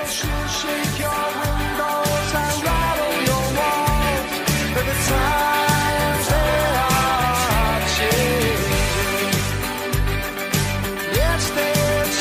she'll shake your windows and rattle your walls. But the times they are changing. Yes, they're changing.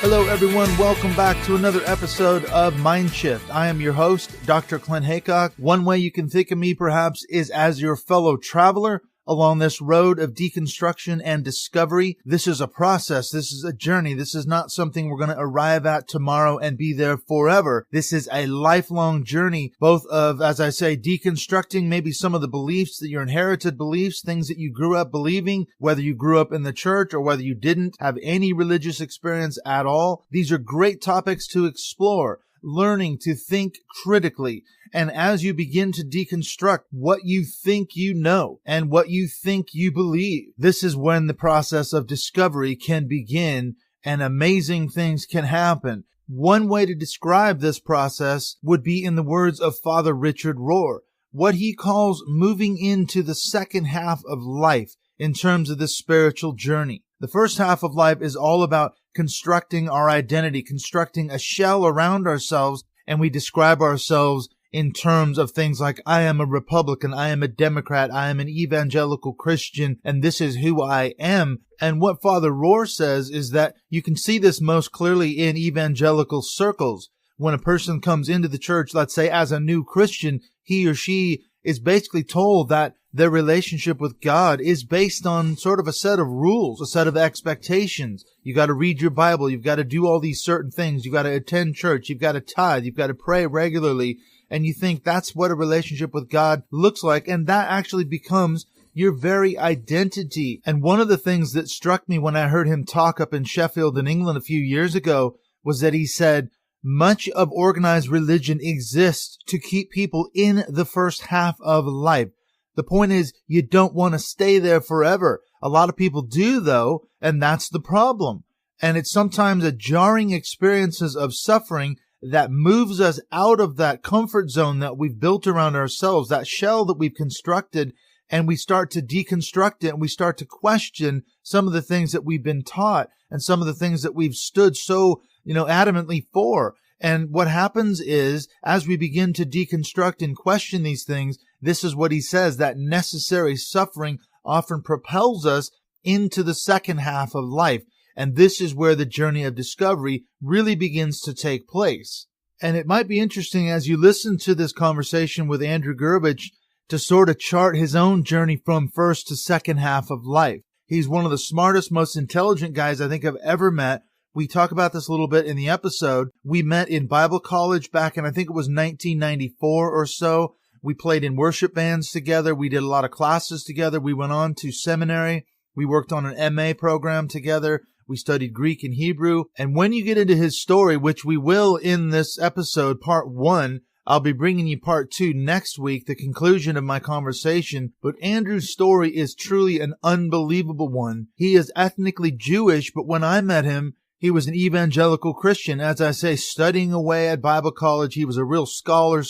Hello, everyone. Welcome back to another episode of Mindshift. I am your host, Dr. Clint Haycock. One way you can think of me, perhaps, is as your fellow traveler along this road of deconstruction and discovery. This is a process. This is a journey. This is not something we're going to arrive at tomorrow and be there forever. This is a lifelong journey, both of, as I say, deconstructing maybe some of the beliefs, that your inherited beliefs, things that you grew up believing, whether you grew up in the church or whether you didn't have any religious experience at all. These are great topics to explore. Learning to think critically. And as you begin to deconstruct what you think you know and what you think you believe, this is when the process of discovery can begin and amazing things can happen. One way to describe this process would be in the words of Father Richard Rohr, what he calls moving into the second half of life in terms of this spiritual journey. The first half of life is all about constructing our identity, constructing a shell around ourselves, and we describe ourselves in terms of things like, I am a Republican, I am a Democrat, I am an evangelical Christian, and this is who I am. And what Father Rohr says is that you can see this most clearly in evangelical circles. When a person comes into the church, let's say as a new Christian, he or she is basically told that their relationship with God is based on sort of a set of rules, a set of expectations. You got to read your Bible. You've got to do all these certain things. You've got to attend church. You've got to tithe. You've got to pray regularly. And you think that's what a relationship with God looks like. And that actually becomes your very identity. And one of the things that struck me when I heard him talk up in Sheffield in England a few years ago was that he said, much of organized religion exists to keep people in the first half of life. The point is, you don't want to stay there forever. A lot of people do, though, and that's the problem. And it's sometimes a jarring experiences of suffering that moves us out of that comfort zone that we've built around ourselves, that shell that we've constructed, and we start to deconstruct it, and we start to question some of the things that we've been taught and some of the things that we've stood so, adamantly for. And what happens is, as we begin to deconstruct and question these things, this is what he says, that necessary suffering often propels us into the second half of life. And this is where the journey of discovery really begins to take place. And it might be interesting as you listen to this conversation with Andrew Gurevich to sort of chart his own journey from first to second half of life. He's one of the smartest, most intelligent guys I think I've ever met. We talk about this a little bit in the episode. We met in Bible college back in, I think it was 1994 or so. We played in worship bands together. We did a lot of classes together. We went on to seminary. We worked on an MA program together. We studied Greek and Hebrew. And when you get into his story, which we will in this episode, part 1, I'll be bringing you part 2 next week, the conclusion of my conversation. But Andrew's story is truly an unbelievable one. He is ethnically Jewish, but when I met him, he was an evangelical Christian. As I say, studying away at Bible college. He was a real scholar.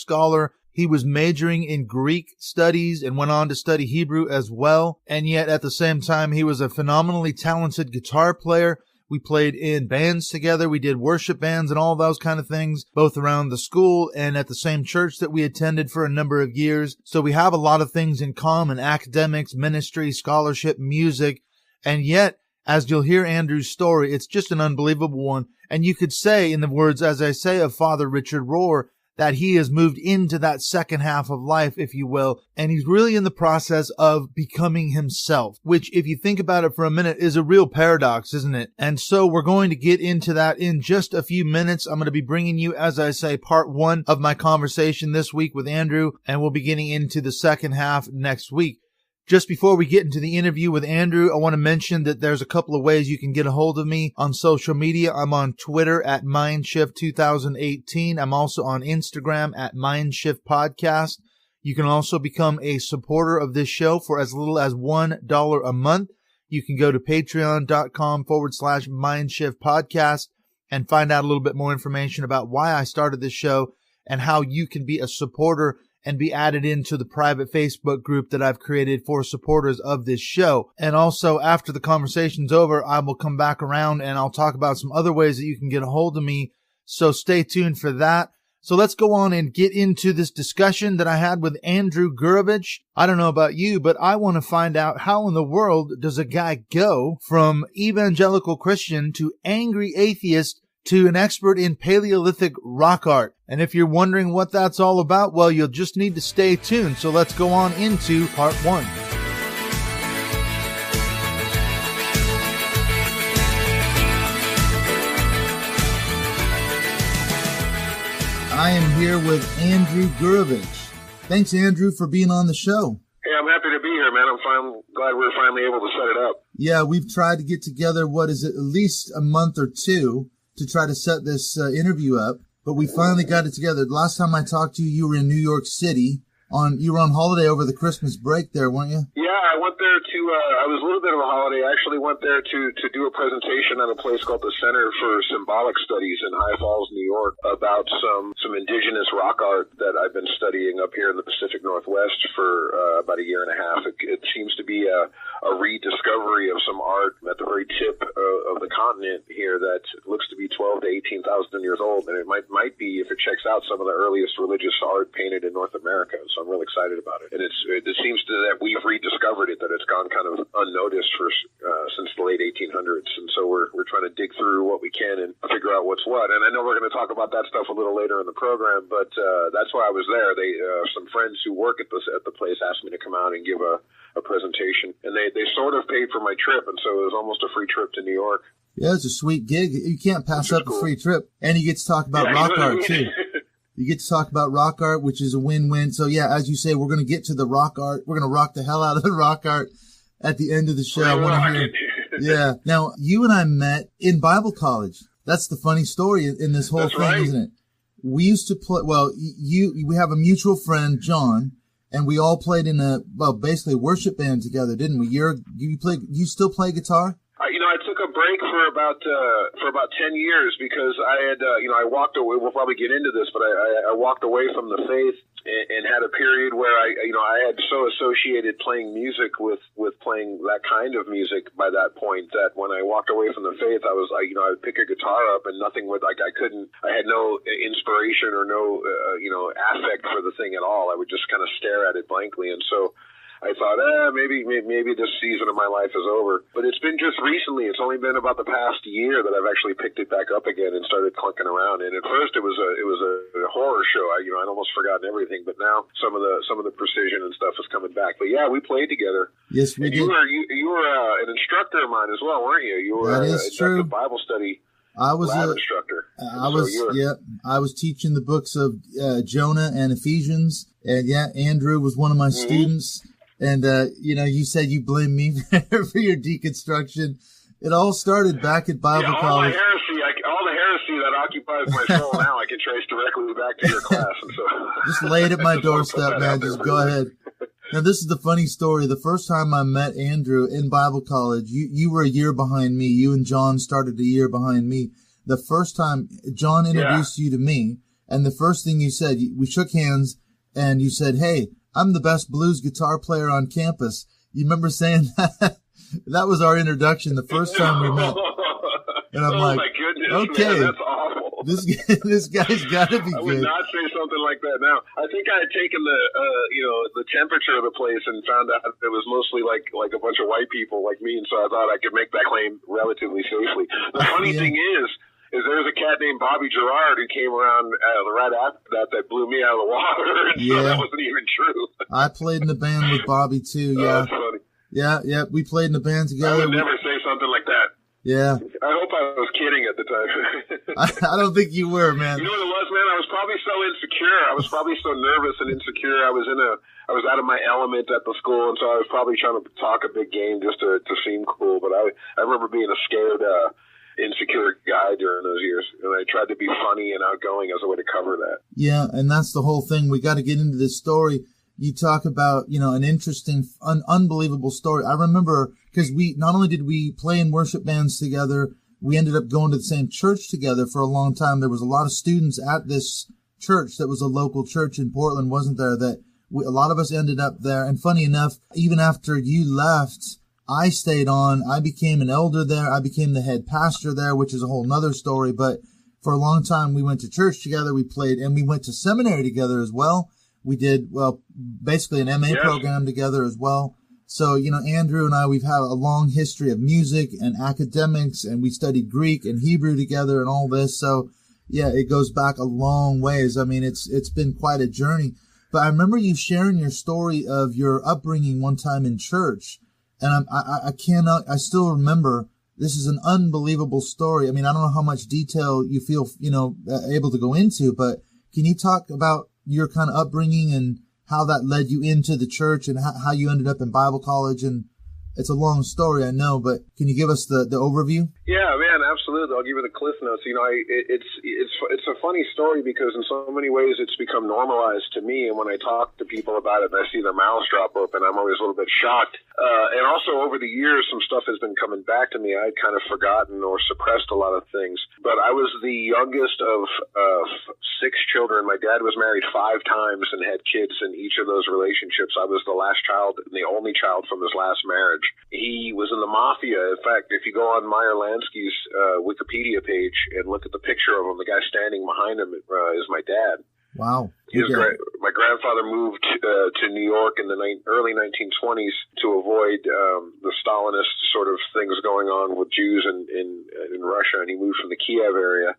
He was majoring in Greek studies and went on to study Hebrew as well. And yet at the same time, he was a phenomenally talented guitar player. We played in bands together. We did worship bands and all those kind of things, both around the school and at the same church that we attended for a number of years. So we have a lot of things in common: academics, ministry, scholarship, music. And yet, as you'll hear Andrew's story, it's just an unbelievable one. And you could say, in the words, as I say, of Father Richard Rohr, that he has moved into that second half of life, if you will, and he's really in the process of becoming himself, which, if you think about it for a minute, is a real paradox, isn't it? And so we're going to get into that in just a few minutes. I'm going to be bringing you, as I say, part 1 of my conversation this week with Andrew, and we'll be getting into the second half next week. Just before we get into the interview with Andrew, I want to mention that there's a couple of ways you can get a hold of me on social media. I'm on Twitter at Mindshift2018. I'm also on Instagram at Mindshift Podcast. You can also become a supporter of this show for as little as $1 a month. You can go to patreon.com/Mindshift Podcast and find out a little bit more information about why I started this show and how you can be a supporter and be added into the private Facebook group that I've created for supporters of this show. And also, after the conversation's over, I will come back around and I'll talk about some other ways that you can get a hold of me. So stay tuned for that. So let's go on and get into this discussion that I had with Andrew Gurevich. I don't know about you, but I want to find out, how in the world does a guy go from evangelical Christian to angry atheist to an expert in Paleolithic rock art? And if you're wondering what that's all about, well, you'll just need to stay tuned. So let's go on into part one. I am here with Andrew Gurevich. Thanks, Andrew, for being on the show. Hey, I'm happy to be here, man. I'm glad we're finally able to set it up. Yeah, we've tried to get together, at least a month or two to try to set this interview up, but we finally got it together. The last time I talked to you, you were in New York City. You were on holiday over the Christmas break there, weren't you? Yeah, I went there to, I was a little bit of a holiday. I actually went there to do a presentation at a place called the Center for Symbolic Studies in High Falls, New York, about some indigenous rock art that I've been studying up here in the Pacific Northwest for about a year and a half. It seems to be a rediscovery of some art at the very tip of the continent here that looks to be 12 to 18,000 years old, and it might be, if it checks out, some of the earliest religious art painted in North America. So I'm really excited about it. And it seems that we've rediscovered it, that it's gone kind of unnoticed since the late 1800s. And so we're trying to dig through what we can and figure out what's what. And I know we're going to talk about that stuff a little later in the program, but that's why I was there. Some friends who work at the place asked me to come out and give a presentation. And they sort of paid for my trip, and so it was almost a free trip to New York. Yeah, it's a sweet gig. You can't pass up a free trip. And you get to talk about rock art, too. You get to talk about rock art, which is a win-win. So, yeah, as you say, we're going to get to the rock art. We're going to rock the hell out of the rock art at the end of the show. I want to hear. Yeah. Now, you and I met in Bible college. That's the funny story in this whole thing, right? Isn't it? We used to play. Well, we have a mutual friend, John, and we all played in basically a worship band together, didn't we? You still play guitar? I took a break for about 10 years because I had, I walked away. We'll probably get into this, but I walked away from the faith and had a period where I had so associated playing music with playing that kind of music by that point that when I walked away from the faith, I was I would pick a guitar up and nothing would, I had no inspiration or no, affect for the thing at all. I would just kind of stare at it blankly. And so I thought, maybe this season of my life is over. But it's been just recently. It's only been about the past year that I've actually picked it back up again and started clunking around. And at first, it was a horror show. I'd almost forgotten everything. But now some of the precision and stuff is coming back. But yeah, we played together. Yes, we did. You were an instructor of mine as well, weren't you? You were that is true. A Bible study. I was lab instructor. I was teaching the books of Jonah and Ephesians, and Andrew was one of my students. And, you said you blame me for your deconstruction. It all started back at Bible college. All the heresy that occupies my soul now, I can trace directly back to your class. And so just lay it at my doorstep, man. Just go ahead. Now, this is the funny story. The first time I met Andrew in Bible college, you were a year behind me. You and John started a year behind me. The first time John introduced you to me, and the first thing you said, we shook hands, and you said, "Hey, I'm the best blues guitar player on campus." You remember saying that? That was our introduction the first time we met. And I'm like, my goodness, okay, man, that's awful. This guy's got to be good. I would not say something like that now. I think I had taken the temperature of the place and found out it was mostly like a bunch of white people like me, and so I thought I could make that claim relatively safely. The funny thing is there's a cat named Bobby Gerard who came around right after that blew me out of the water. So that wasn't even true. I played in the band with Bobby too. Yeah, that's funny. Yeah, we played in the band together. I would never say something like that. Yeah. I hope I was kidding at the time. I don't think you were, man. You know what it was, man? I was probably so insecure. I was probably so nervous and insecure. I was out of my element at the school, and so I was probably trying to talk a big game just to seem cool. But I remember being a scared, insecure guy during those years, and I tried to be funny and outgoing as a way to cover that. Yeah, and that's the whole thing. We got to get into this story. You talk about, an interesting, unbelievable story. I remember because not only did we play in worship bands together, we ended up going to the same church together for a long time. There was a lot of students at this church that was a local church in Portland, wasn't there? That a lot of us ended up there. And funny enough, even after you left, I stayed on. I became an elder there. I became the head pastor there, which is a whole nother story. But for a long time, we went to church together. We played, and we went to seminary together as well. We did, well, basically an MA program together as well. So, you know, Andrew and I, we've had a long history of music and academics, and we studied Greek and Hebrew together and all this. So, yeah, it goes back a long ways. I mean, it's been quite a journey. But I remember you sharing your story of your upbringing one time in church. And I still remember, this is an unbelievable story. I mean, I don't know how much detail you feel, you know, able to go into, but can you talk about your kind of upbringing and how that led you into the church and how you ended up in Bible college? And it's a long story, I know, but can you give us the overview? Yeah, man, absolutely. I'll give you the cliff notes. You know, it's a funny story because in so many ways it's become normalized to me. And when I talk to people about it and I see their mouths drop open, I'm always a little bit shocked. And also over the years, some stuff has been coming back to me. I'd kind of forgotten or suppressed a lot of things. But I was the youngest of 6 children. My dad was married 5 times and had kids in each of those relationships. I was the last child and the only child from his last marriage. He was in the mafia. In fact, if you go on Meyer Lansky's Wikipedia page and look at the picture of him, the guy standing behind him is my dad. Wow. My grandfather moved to New York in the early 1920s to avoid the Stalinist sort of things going on with Jews in Russia, and he moved from the Kiev area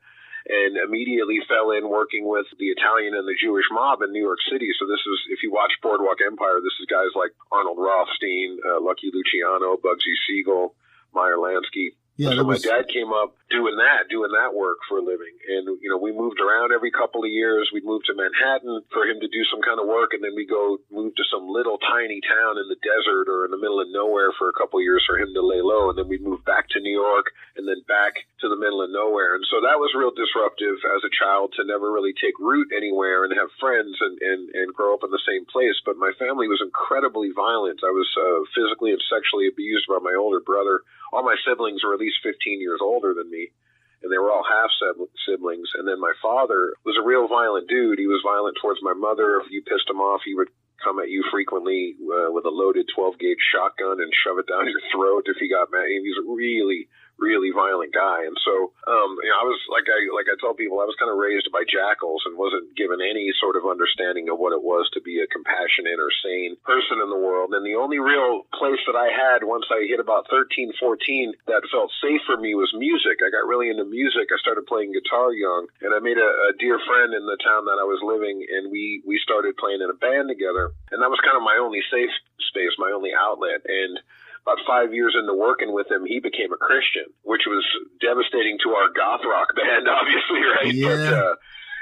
and immediately fell in working with the Italian and the Jewish mob in New York City. So this is, if you watch Boardwalk Empire, this is guys like Arnold Rothstein, Lucky Luciano, Bugsy Siegel, Meyer Lansky. Yeah, so my dad came up doing that work for a living. And, you know, we moved around every couple of years. We'd move to Manhattan for him to do some kind of work, and then we move to some little tiny town in the desert or in the middle of nowhere for a couple of years for him to lay low. And then we'd move back to New York and then back to the middle of nowhere. And so that was real disruptive as a child to never really take root anywhere and have friends and grow up in the same place. But my family was incredibly violent. I was physically and sexually abused by my older brother. All my siblings were at least 15 years older than me, and they were all half siblings. And then my father was a real violent dude. He was violent towards my mother. If you pissed him off, he would come at you frequently with a loaded 12-gauge shotgun and shove it down your throat if he got mad. He was a really, really violent guy. And so, you know, I was like I tell people, I was kind of raised by jackals and wasn't given any sort of understanding of what it was to be a compassionate or sane person in the world. And the only real place that I had once I hit about 13, 14 that felt safe for me was music. I got really into music. I started playing guitar young, and I made a dear friend in the town that I was living, and we started playing in a band together. And that was kind of my only safe space, my only outlet. And about 5 years into working with him, he became a Christian, which was devastating to our goth rock band, obviously, right? Yeah.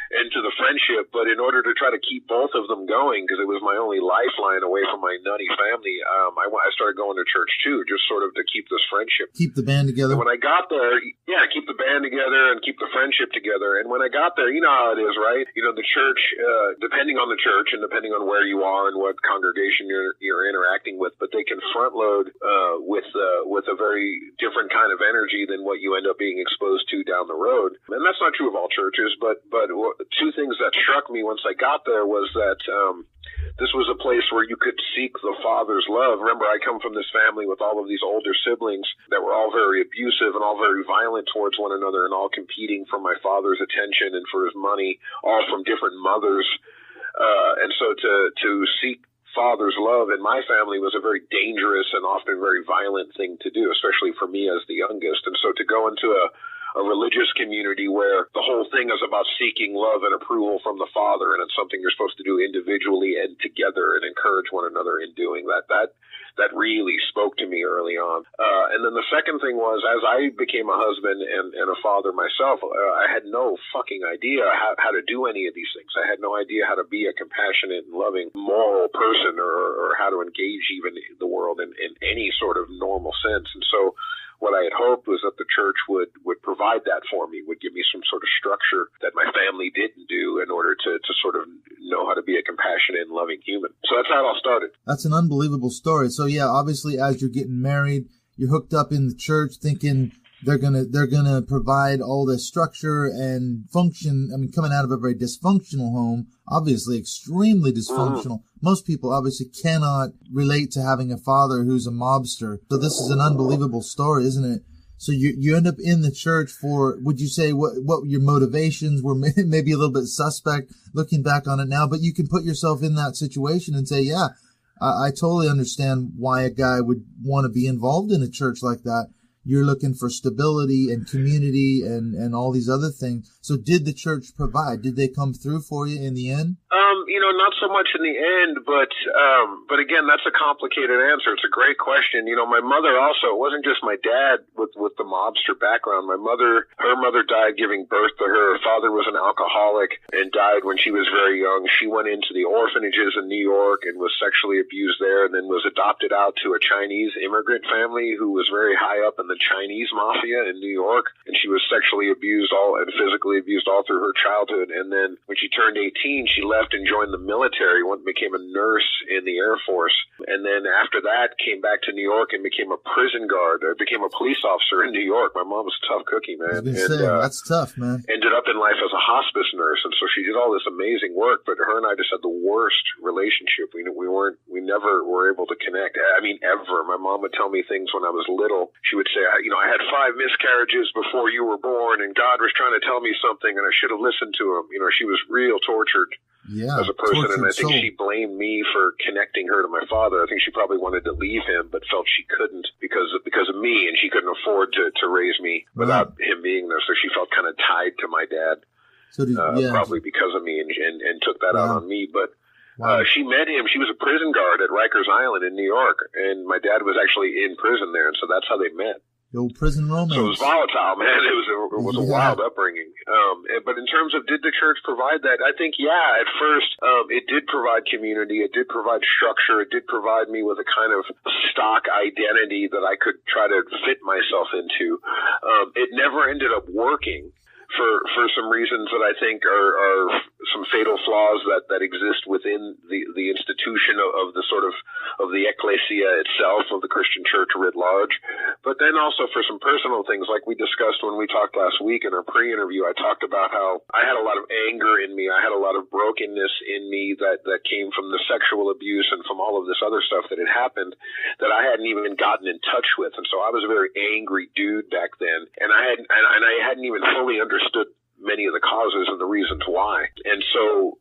And to the friendship. But in order to try to keep both of them going, because it was my only lifeline away from my nutty family, I started going to church too, just sort of to keep this friendship. Keep the band together. And when I got there, keep the band together and keep the friendship together. And when I got there, you know how it is, right? You know, the church, depending on the church and depending on where you are and what congregation you're interacting with, but they can front load with a very different kind of energy than what you end up being exposed to down the road. And that's not true of all churches, but 2 things that struck me once I got there was that this was a place where you could seek the Father's love. Remember, I come from this family with all of these older siblings that were all very abusive and all very violent towards one another and all competing for my father's attention and for his money, all from different mothers. And so to seek Father's love in my family was a very dangerous and often very violent thing to do, especially for me as the youngest. And so to go into a religious community where the whole thing is about seeking love and approval from the Father, and it's something you're supposed to do individually and together and encourage one another in doing that really spoke to me early on. And then the second thing was, as I became a husband and a father myself, I had no fucking idea how to do any of these things. I had no idea how to be a compassionate and loving moral person or how to engage even the world in any sort of normal sense. And so what I had hoped was that the church would provide that for me, would give me some sort of structure that my family didn't do in order to sort of know how to be a compassionate and loving human. So that's how it all started. That's an unbelievable story. So yeah, obviously as you're getting married, you're hooked up in the church thinking they're gonna provide all this structure and function. I mean, coming out of a very dysfunctional home, obviously extremely dysfunctional. Most people obviously cannot relate to having a father who's a mobster. So this is an unbelievable story, isn't it? So you end up in the church for, would you say what your motivations were? Maybe a little bit suspect looking back on it now, but you can put yourself in that situation and say, yeah, I totally understand why a guy would want to be involved in a church like that. You're looking for stability and community and all these other things. So did the church provide? Did they come through for you in the end? Not so much in the end, but again, that's a complicated answer. It's a great question. My mother also, it wasn't just my dad with the mobster background. Her mother died giving birth to her. Her father was an alcoholic and died when she was very young. She went into the orphanages in New York and was sexually abused there, and then was adopted out to a Chinese immigrant family who was very high up in the Chinese mafia in New York, and she was sexually abused and physically abused all through her childhood. And then when she turned 18, she left and joined the military, became a nurse in the Air Force, and then after that came back to New York and became a prison guard, became a police officer in New York. My mom was a tough cookie, man. That's tough, man. Ended up in life as a hospice nurse, and so she did all this amazing work, but her and I just had the worst relationship. We never were able to connect. I mean, ever. My mom would tell me things when I was little. She would say, I had 5 miscarriages before you were born, and God was trying to tell me something, and I should have listened to him. She was real tortured. Yeah, as a person, and I think soul. she blamed me for connecting her to my father. I think she probably wanted to leave him, but felt she couldn't because of me, and she couldn't afford to raise me without him being there. So she felt kind of tied to my dad, probably because of me, and took that out on me. But she met him. She was a prison guard at Rikers Island in New York, and my dad was actually in prison there, and so that's how they met. The old prison romance. So it was volatile, man. It was a wild upbringing. But in terms of did the church provide that, I think, at first it did provide community. It did provide structure. It did provide me with a kind of stock identity that I could try to fit myself into. It never ended up working for some reasons that I think are some fatal flaws that exist within the institution of the sort of the ecclesia itself, of the Christian church writ large. But then also for some personal things, like we discussed when we talked last week in our pre-interview, I talked about how I had a lot of anger in me. I had a lot of brokenness in me that came from the sexual abuse and from all of this other stuff that had happened that I hadn't even gotten in touch with. And so I was a very angry dude back then. And I hadn't even fully understood many of the causes and the reasons why. And so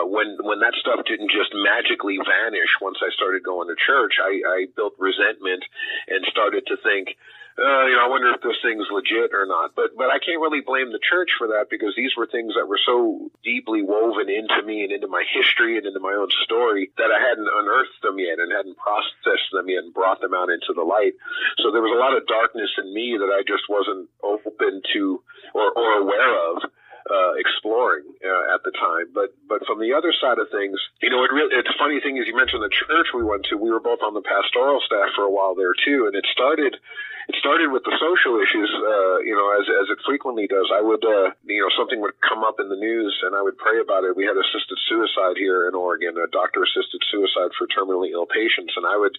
when that stuff didn't just magically vanish once I started going to church, I built resentment and started to think, I wonder if this thing's legit or not. But I can't really blame the church for that, because these were things that were so deeply woven into me and into my history and into my own story that I hadn't unearthed them yet and hadn't processed them yet and brought them out into the light. So there was a lot of darkness in me that I just wasn't open to or aware of exploring at the time. But from the other side of things, it's a funny thing is you mentioned the church we went to. We were both on the pastoral staff for a while there too, and it started with the social issues, as it frequently does. I would, something would come up in the news and I would pray about it. We had assisted suicide here in Oregon, a doctor-assisted suicide for terminally ill patients, and I would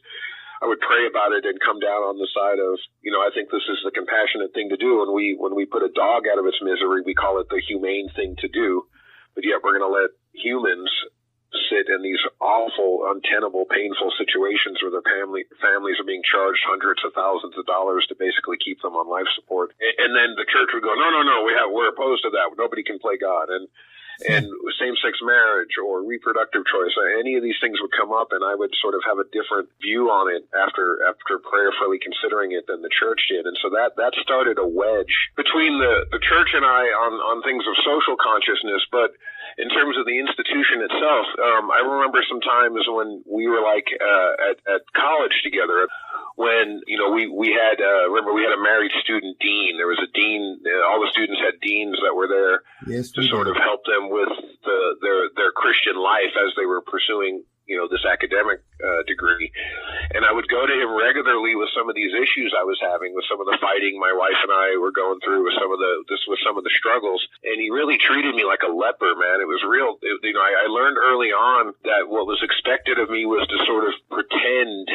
pray about it and come down on the side of, I think this is the compassionate thing to do. When we put a dog out of its misery, we call it the humane thing to do, but yet we're going to let humans sit in these awful, untenable, painful situations where their families are being charged hundreds of thousands of dollars to basically keep them on life support. And then the church would go, no, we're opposed to that. Nobody can play God. And same-sex marriage or reproductive choice, any of these things would come up, and I would sort of have a different view on it after prayerfully considering it than the church did. And so that started a wedge between the church and I on things of social consciousness. But in terms of the institution itself, I remember some times when we were at college together, when, we had a married student dean. There was a dean, all the students had deans that were there to sort of help them with their Christian life as they were pursuing, this academic degree. And I would go to him regularly with some of these issues I was having, with some of the fighting my wife and I were going through, with some of the struggles. And he really treated me like a leper, man. It was real. I learned early on that what was expected of me was to sort of pretend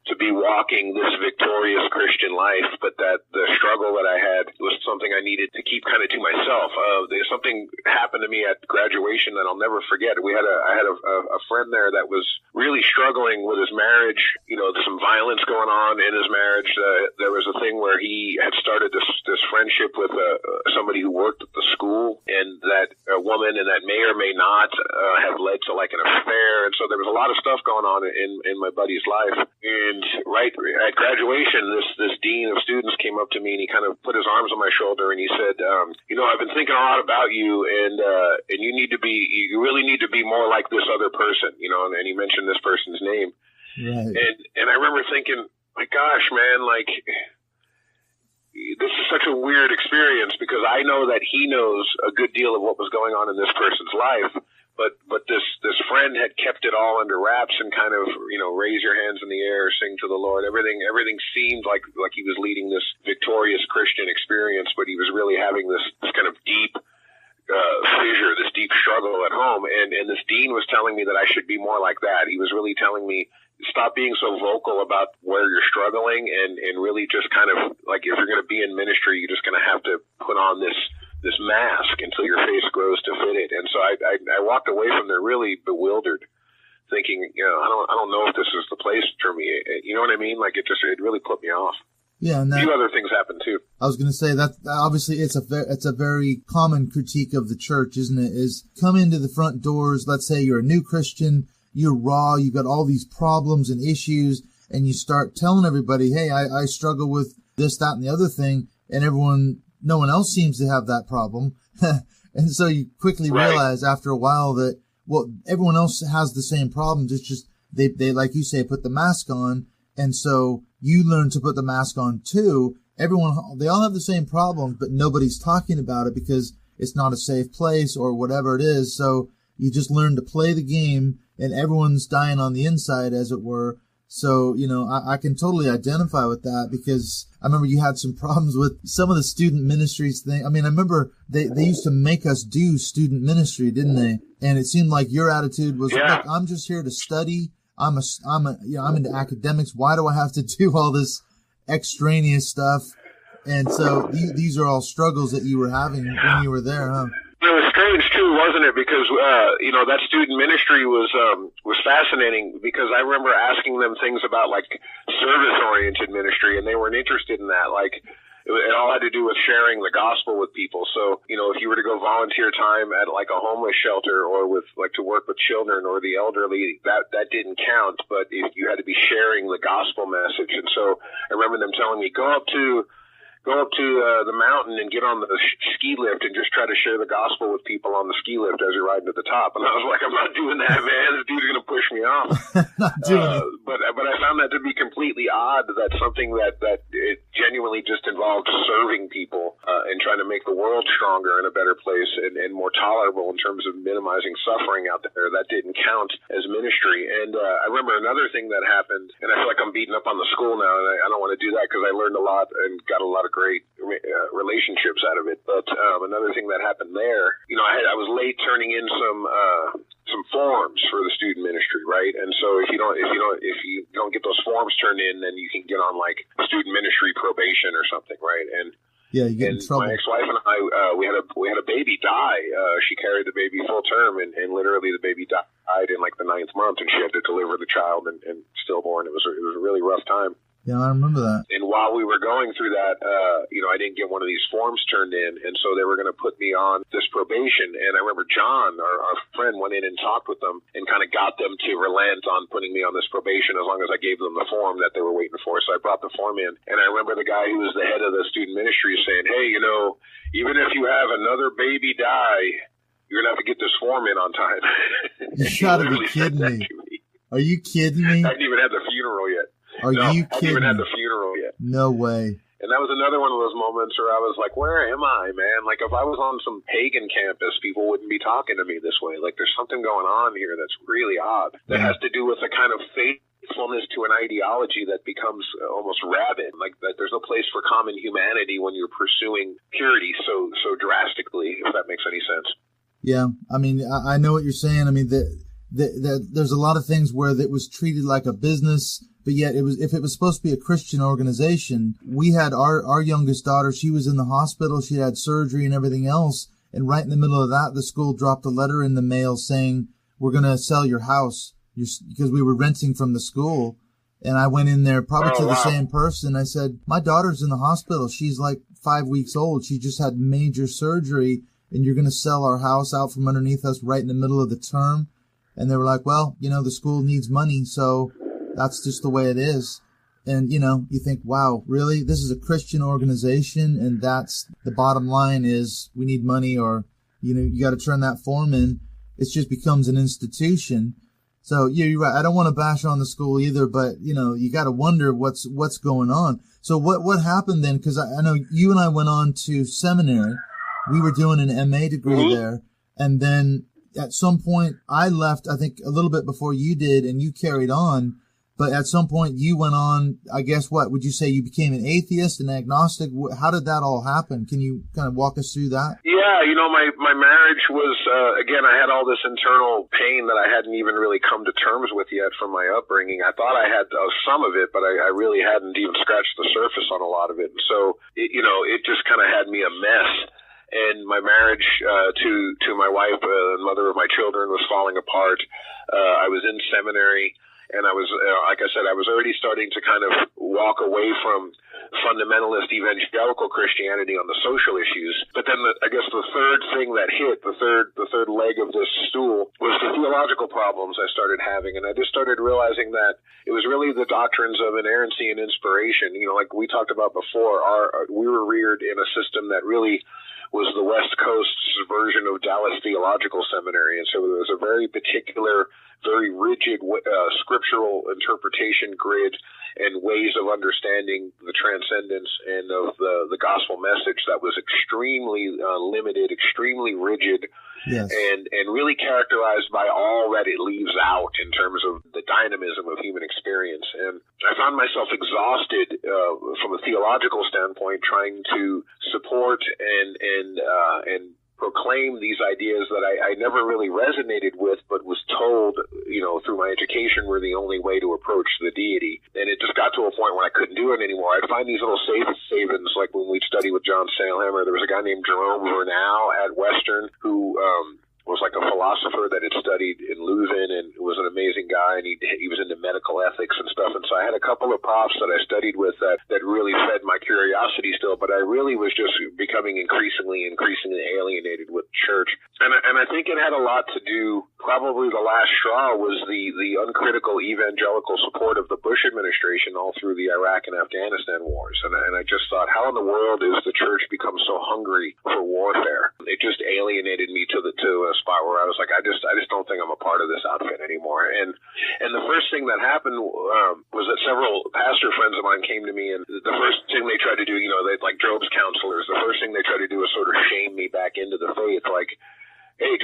to be walking this victorious Christian life, but that the struggle that I had was something I needed to keep kind of to myself. There's something happened to me at graduation that I'll never forget. I had a friend there that was really struggling with his marriage. You know, some violence going on in his marriage. There was a thing where he had started this friendship with somebody who worked at the school, and that woman, and that may or may not have led to like an affair. And so there was a lot of stuff going on in my buddy's life. And right at graduation, this dean of students came up to me and he kind of put his arms on my shoulder and he said, I've been thinking a lot about you, and you really need to be more like this other person, and he mentioned this person's name. Right. And I remember thinking, my gosh, man, like, this is such a weird experience, because I know that he knows a good deal of what was going on in this person's life, but this friend had kept it all under wraps and kind of, raise your hands in the air, sing to the Lord. Everything seemed like he was leading this victorious Christian experience, but he was really having this kind of deep fissure, this deep struggle at home. And this dean was telling me that I should be more like that. He was really telling me, stop being so vocal about where you're struggling, and really just kind of like, if you're going to be in ministry, you're just going to have to put on this mask until your face grows to fit it. And so I walked away from there really bewildered, thinking, I don't know if this is the place for me. You know what I mean? Like, it really put me off. Yeah, and a few other things happened too. I was going to say that obviously it's a very common critique of the church, isn't it? Is come into the front doors. Let's say you're a new Christian, you're raw, you've got all these problems and issues, and you start telling everybody, hey, I struggle with this, that, and the other thing, and no one else seems to have that problem. And so you quickly realize after a while that, well, everyone else has the same problems. It's just they like you say, put the mask on. And so you learn to put the mask on too. They all have the same problems, but nobody's talking about it because it's not a safe place or whatever it is. So you just learn to play the game, and everyone's dying on the inside, as it were. So, I can totally identify with that, because I remember you had some problems with some of the student ministries thing. I mean, I remember they used to make us do student ministry, didn't they? And it seemed like your attitude was, look, I'm just here to study. I'm into academics. Why do I have to do all this extraneous stuff? And so these are all struggles that you were having when you were there, huh? It was strange too, wasn't it? Because that student ministry was fascinating, because I remember asking them things about like service-oriented ministry, and they weren't interested in that. Like, it all had to do with sharing the gospel with people. So, if you were to go volunteer time at like a homeless shelter, or with like to work with children or the elderly, that didn't count. But if you had to be sharing the gospel message. And so I remember them telling me, go up to the mountain and get on the ski lift and just try to share the gospel with people on the ski lift as you're riding to the top. And I was like, I'm not doing that, man. This dude's going to push me off. Not doing it. But I found that to be completely odd. That's something that it genuinely just involved serving people and trying to make the world stronger and a better place and more tolerable in terms of minimizing suffering out there. That didn't count as ministry. And I remember another thing that happened, and I feel like I'm beating up on the school now, and I don't want to do that, because I learned a lot and got a lot of great relationships out of it. But another thing that happened there, I was late turning in some forms for the student ministry, right? And so if you don't get those forms turned in, then you can get on like student ministry probation or something, right? And yeah, you get in trouble. My ex-wife and I, we had a baby die. She carried the baby full term, and literally the baby died in like the 9th month, and she had to deliver the child and stillborn. It was a really rough time. Yeah, I remember that. And while we were going through that, I didn't get one of these forms turned in, and so they were going to put me on this probation. And I remember John, our friend, went in and talked with them and kind of got them to relent on putting me on this probation as long as I gave them the form that they were waiting for. So I brought the form in, and I remember the guy who was the head of the student ministry saying, hey, even if you have another baby die, you're going to have to get this form in on time. You gotta be kidding me. Are you kidding me? I hadn't even had the funeral yet. Are you kidding? I haven't even had the funeral yet. No way. And that was another one of those moments where I was like, where am I, man? Like, if I was on some pagan campus, people wouldn't be talking to me this way. Like, there's something going on here that's really odd that has to do with a kind of faithfulness to an ideology that becomes almost rabid. Like, that there's no place for common humanity when you're pursuing purity so drastically, if that makes any sense. Yeah, I mean, I know what you're saying. I mean, there's a lot of things where it was treated like a business, But yet if it was supposed to be a Christian organization, we had our youngest daughter, she was in the hospital, she had surgery and everything else. And right in the middle of that, the school dropped a letter in the mail saying, we're going to sell your house, because we were renting from the school. And I went in there probably to the same person. I said, my daughter's in the hospital. She's like 5 weeks old. She just had major surgery, and you're going to sell our house out from underneath us right in the middle of the term. And they were like, well, the school needs money, so that's just the way it is. And, you think, wow, really? This is a Christian organization, and that's the bottom line is we need money, or, you got to turn that form in. It just becomes an institution. So, yeah, you're right. I don't want to bash on the school either, but, you got to wonder what's going on. So what happened then? Because I know you and I went on to seminary. We were doing an MA degree there. And then at some point I left, I think a little bit before you did, and you carried on. But at some point you went on, I guess, what would you say, you became an atheist, an agnostic? How did that all happen? Can you kind of walk us through that? Yeah, my marriage was, again, I had all this internal pain that I hadn't even really come to terms with yet from my upbringing. I thought I had some of it, but I really hadn't even scratched the surface on a lot of it. And so, it just kind of had me a mess. And my marriage to my wife, mother of my children, was falling apart. I was in seminary. And I was, like I said, I was already starting to kind of walk away from fundamentalist evangelical Christianity on the social issues. But then I guess the third thing that hit, the third leg of this stool, was the theological problems I started having. And I just started realizing that it was really the doctrines of inerrancy and inspiration. Like we talked about before, we were reared in a system that really was the West Coast's version of Dallas Theological Seminary. And so there was a very particular, very rigid scriptural interpretation grid and ways of understanding the transcendence and of the gospel message that was extremely limited, extremely rigid, yes, and really characterized by all that it leaves out in terms of the dynamism of human experience. And I found myself exhausted from a theological standpoint trying to support and proclaim these ideas that I never really resonated with, but was told, through my education were the only way to approach the deity. And it just got to a point where I couldn't do it anymore. I'd find these little savings, like when we'd study with John Sailhammer, there was a guy named Jerome Vernal at Western who was like a philosopher that had studied in Leuven and was an amazing guy, and he was into medical ethics and stuff. And so I had a couple of profs that I studied with that really fed my curiosity still, but I really was just becoming increasingly alienated with church. And I think it had a lot to do, probably the last straw was the uncritical evangelical support of the Bush administration all through the Iraq and Afghanistan wars. And I just thought, how in the world is the church become so hungry for warfare? It just alienated me to a spot where I was like, I just don't think I'm a part of this outfit anymore. And the first thing that happened was that several pastor friends of mine came to me, and the first thing they tried to do, they like Job's counselors, the first thing they tried to do was sort of shame me back into the faith, like, hey, you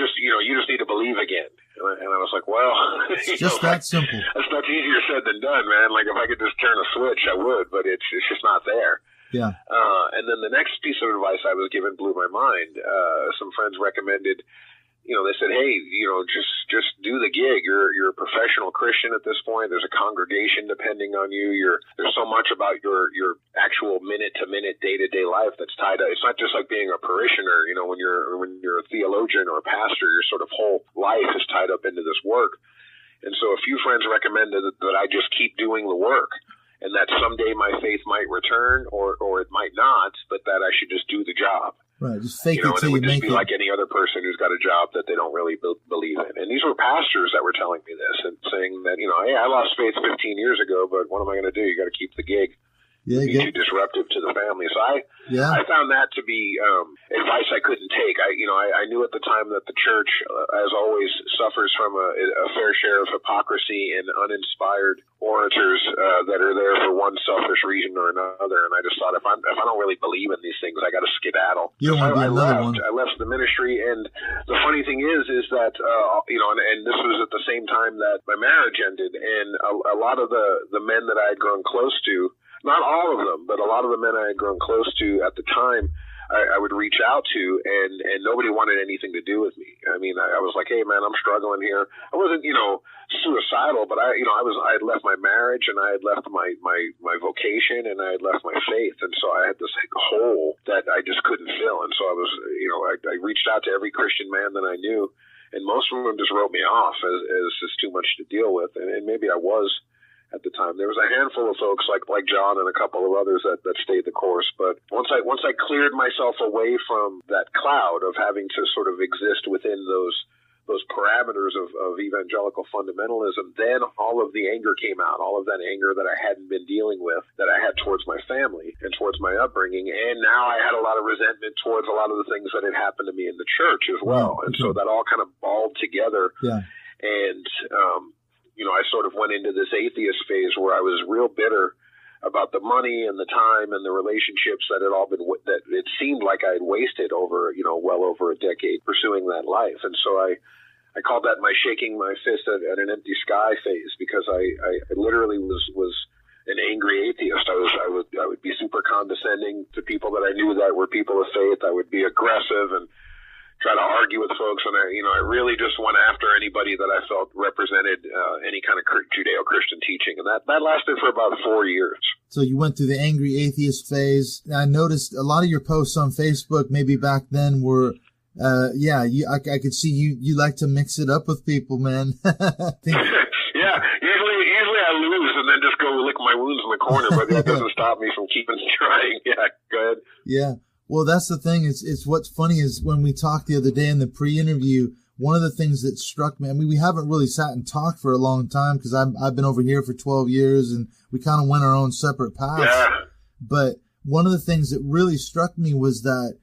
just need to believe again. And I was like, well, it's just that simple. That's much easier said than done, man. Like if I could just turn a switch, I would, but it's just not there. Yeah. And then the next piece of advice I was given blew my mind. Some friends recommended, they said, hey, just do the gig. You're a professional Christian at this point. There's a congregation depending on you. There's so much about your actual minute to minute, day to day life that's tied up. It's not just like being a parishioner. When you're a theologian or a pastor, your sort of whole life is tied up into this work. And so a few friends recommended that I just keep doing the work, and that someday my faith might return or it might not, but that I should just do the job. Right, just fake it till you make it. And it would just be it. like any other person who's got a job that they don't really believe in. And these were pastors that were telling me this and saying that, hey, I lost faith 15 years ago, but what am I going to do? You got to keep the gig. Yeah, be too disruptive to the family. So I found that to be advice I couldn't take. I knew at the time that the church, as always, suffers from a fair share of hypocrisy and uninspired orators that are there for one selfish reason or another. And I just thought, if I don't really believe in these things, I got to skedaddle. You don't want to be another one. I left the ministry, and the funny thing is that and this was at the same time that my marriage ended, and a lot of the men that I had grown close to. Not all of them, but a lot of the men I had grown close to at the time, I would reach out to, and nobody wanted anything to do with me. I mean, I was like, hey man, I'm struggling here. I wasn't, suicidal, but I had left my marriage, and I had left my vocation, and I had left my faith. And so I had this hole that I just couldn't fill. And so I was, I reached out to every Christian man that I knew, and most of them just wrote me off as just too much to deal with. And maybe I was at the time. There was a handful of folks like John and a couple of others that stayed the course. But once I cleared myself away from that cloud of having to sort of exist within those parameters of evangelical fundamentalism, then all of the anger came out, all of that anger that I hadn't been dealing with, that I had towards my family and towards my upbringing. And now I had a lot of resentment towards a lot of the things that had happened to me in the church as well. And so that all kind of balled together. Yeah. And, I sort of went into this atheist phase where I was real bitter about the money and the time and the relationships that had all been, that it seemed like I had wasted over, well over a decade pursuing that life. And so I called that my shaking my fist at an empty sky phase, because I literally was an angry atheist. I would be super condescending to people that I knew that were people of faith. I would be aggressive and try to argue with folks, and I really just went after anybody that I felt represented any kind of Judeo-Christian teaching, and that lasted for about 4 years. So you went through the angry atheist phase. I noticed a lot of your posts on Facebook, maybe back then, were, I could see you like to mix it up with people, man. Yeah, usually I lose and then just go lick my wounds in the corner, but that doesn't stop me from keeping trying. Yeah, go ahead. Yeah. Well, that's the thing. It's what's funny is when we talked the other day in the pre-interview, one of the things that struck me, I mean, we haven't really sat and talked for a long time because I've been over here for 12 years and we kind of went our own separate paths. Yeah. But one of the things that really struck me was that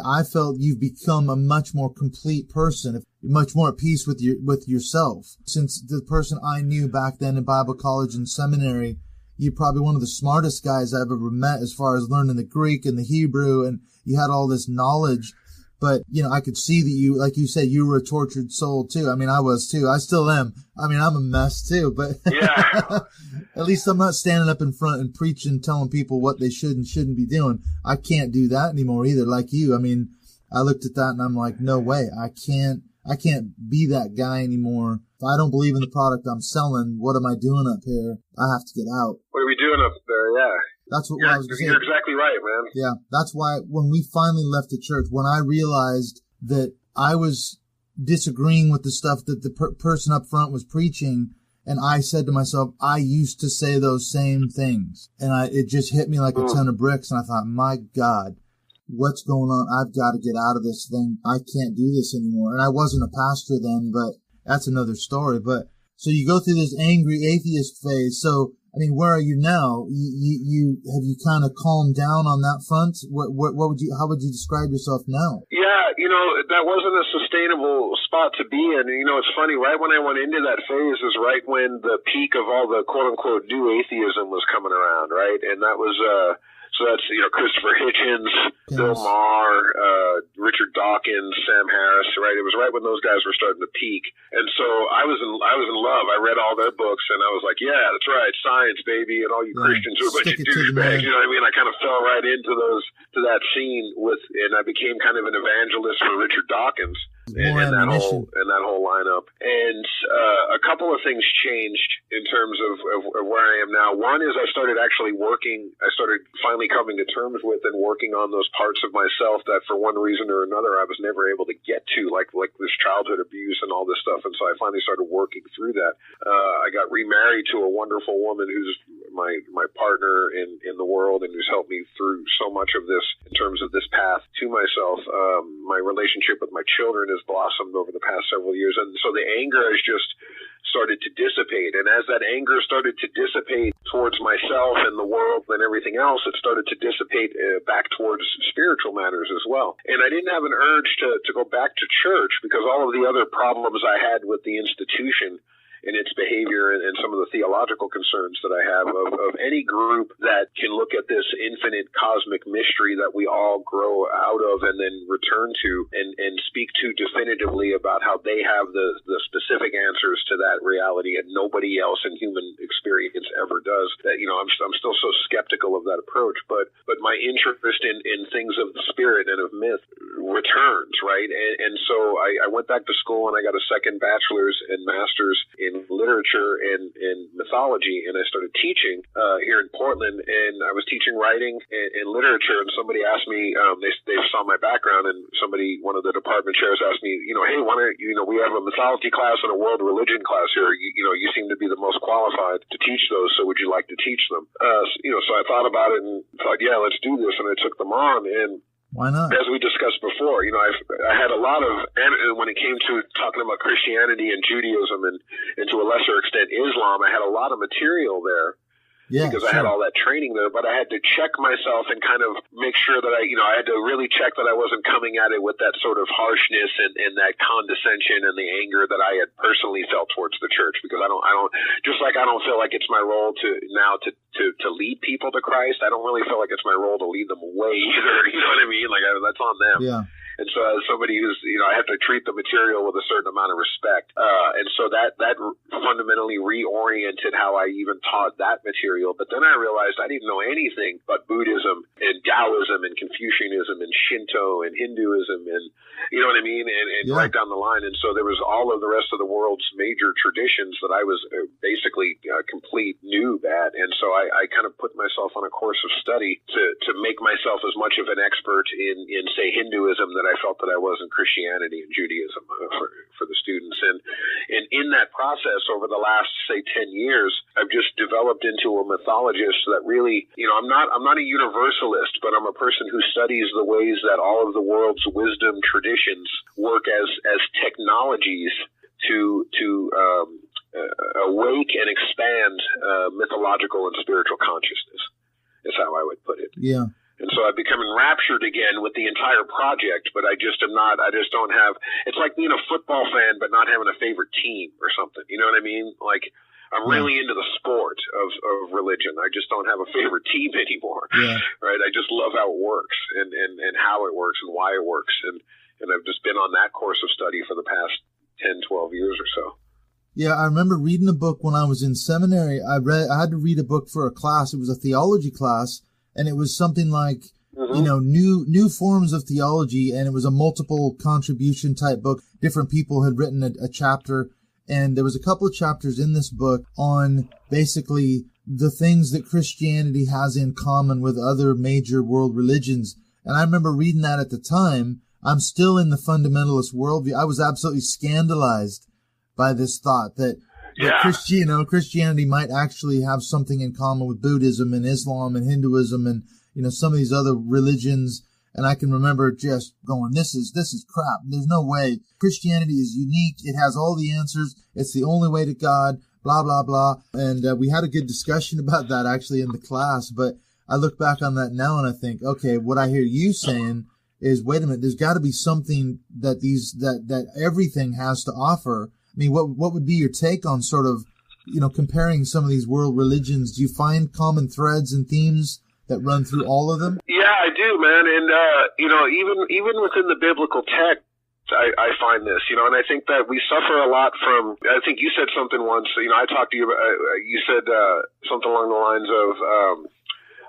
I felt you've become a much more complete person, much more at peace with yourself. Since the person I knew back then in Bible college and seminary, you're probably one of the smartest guys I've ever met as far as learning the Greek and the Hebrew, and you had all this knowledge. But, I could see that you, like you said, you were a tortured soul too. I mean, I was too. I still am. I mean, I'm a mess too, but yeah. At least I'm not standing up in front and preaching, telling people what they should and shouldn't be doing. I can't do that anymore either, like you. I mean, I looked at that and I'm like, no way. I can't be that guy anymore. If I don't believe in the product I'm selling, what am I doing up here? I have to get out. What are we doing up there? Yeah. That's what I was saying. You're exactly right, man. Yeah. That's why when we finally left the church, when I realized that I was disagreeing with the stuff that the person up front was preaching, and I said to myself, I used to say those same things. And it just hit me like a ton of bricks. And I thought, my God, what's going on? I've got to get out of this thing. I can't do this anymore. And I wasn't a pastor then, but that's another story. But so you go through this angry atheist phase. So, I mean, where are you now? Have you kind of calmed down on that front? How would you describe yourself now? Yeah, that wasn't a sustainable spot to be in. And, it's funny, right when I went into that phase is right when the peak of all the quote unquote new atheism was coming around, right? And that was, so that's, Christopher Hitchens, Bill Maher, Richard Dawkins, Sam Harris, right? It was right when those guys were starting to peak. And so I was in love. I read all their books and I was like, yeah, that's right. Science, baby. And all you Christians are a bunch of douchebags. You know what I mean? I kind of fell right into to that scene and I became kind of an evangelist for Richard Dawkins. And that whole lineup. And a couple of things changed in terms of where I am now. One is I started finally coming to terms with and working on those parts of myself that for one reason or another I was never able to get to, like this childhood abuse and all this stuff. And so I finally started working through that. I got remarried to a wonderful woman who's my partner in the world and who's helped me through so much of this in terms of this path to myself. My relationship with my children has blossomed over the past several years. And so the anger has just started to dissipate. And as that anger started to dissipate towards myself and the world and everything else, it started to dissipate back towards spiritual matters as well. And I didn't have an urge to go back to church because all of the other problems I had with the institution in its behavior and some of the theological concerns that I have of any group that can look at this infinite cosmic mystery that we all grow out of and then return to and speak to definitively about how they have the specific answers to that reality and nobody else in human experience ever does. That, I'm still so skeptical of that approach, but my interest in things of the spirit and of myth returns, right? And so I went back to school and I got a second bachelor's and master's in literature and mythology, and I started teaching here in Portland, and I was teaching writing and literature, and somebody asked me, they saw my background, and one of the department chairs asked me, hey, why don't we have a mythology class and a world religion class here. You seem to be the most qualified to teach those, so would you like to teach them? So I thought about it and thought, yeah, let's do this, and I took them on, and why not? As we discussed before, I had a lot of, when it came to talking about Christianity and Judaism and to a lesser extent Islam, I had a lot of material there. Yeah, because I had all that training there, but I had to check myself and kind of make sure that I had to really check that I wasn't coming at it with that sort of harshness and that condescension and the anger that I had personally felt towards the church, because I don't feel like it's my role to lead people to Christ. I don't really feel like it's my role to lead them away either. You know what I mean? Like that's on them. Yeah. And so as somebody who's, I have to treat the material with a certain amount of respect. And so that fundamentally reoriented how I even taught that material. But then I realized I didn't know anything but Buddhism and Taoism and Confucianism and Shinto and Hinduism and, you know what I mean? And right down the line. And so there was all of the rest of the world's major traditions that I was basically complete noob at. And so I kind of put myself on a course of study to make myself as much of an expert in say, Hinduism that I felt that I was in Christianity and Judaism for the students. And in that process over the last, say, 10 years, I've just developed into a mythologist that really, I'm not a universalist, but I'm a person who studies the ways that all of the world's wisdom traditions work as technologies to awake and expand mythological and spiritual consciousness, is how I would put it. Yeah. And so I've become enraptured again with the entire project, but I just don't have, it's like being a football fan, but not having a favorite team or something. You know what I mean? Like, I'm really into the sport of religion. I just don't have a favorite team anymore. Yeah. Right? I just love how it works and how it works and why it works. And I've just been on that course of study for the past 10, 12 years or so. Yeah, I remember reading a book when I was in seminary. I had to read a book for a class. It was a theology class. And it was something like, new forms of theology, and it was a multiple contribution type book. Different people had written a chapter, and there was a couple of chapters in this book on basically the things that Christianity has in common with other major world religions. And I remember reading that at the time. I'm still in the fundamentalist worldview. I was absolutely scandalized by this thought that Christianity might actually have something in common with Buddhism and Islam and Hinduism and, some of these other religions. And I can remember just going, this is crap. There's no way. Christianity is unique. It has all the answers. It's the only way to God, blah, blah, blah. And we had a good discussion about that actually in the class. But I look back on that now and I think, okay, what I hear you saying is, wait a minute, there's got to be something that that everything has to offer. I mean, what would be your take on sort of, comparing some of these world religions? Do you find common threads and themes that run through all of them? Yeah, I do, man. And, even within the biblical text, I find this, and I think that we suffer a lot from, I think you said something once, I talked to you, you said something along the lines of,